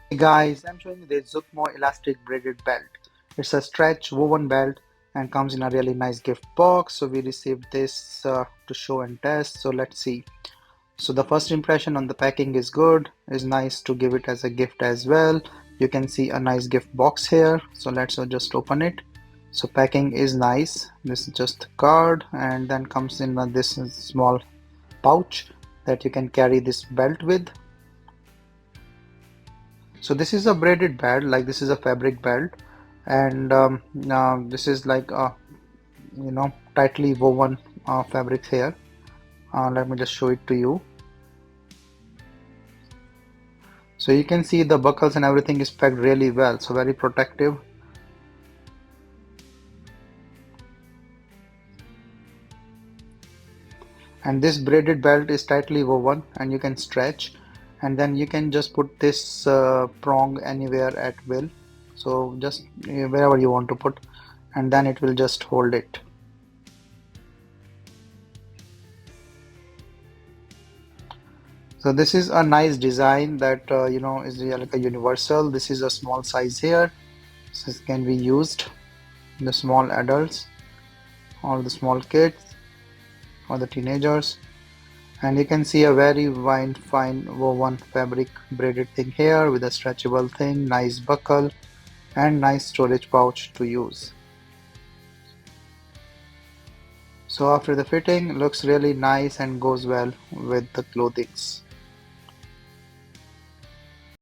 Hey guys, I'm showing you the Jukmo elastic braided belt. It's a stretch woven belt and comes in a really nice gift box. So we received this to show and test. So let's see. So the first impression on the packing is good. It's nice to give it as a gift as well. You can see a nice gift box here. So let's just open it. So packing is nice. This is just the card and then comes in this small pouch that you can carry this belt with. So this is a braided belt, like this is a fabric belt, and this is like a tightly woven fabric here. Let me just show it to you. So you can see the buckles and everything is packed really well, so very protective. And this braided belt is tightly woven and you can stretch, and then you can just put this prong anywhere at will. So just wherever you want to put, and then it will just hold it. So this is a nice design that is like a universal. This is a small size here. So this can be used in the small adults or the small kids or the teenagers. And you can see a very fine woven fabric braided thing here with a stretchable thing, nice buckle and nice storage pouch to use. So after the fitting, looks really nice and goes well with the clothings.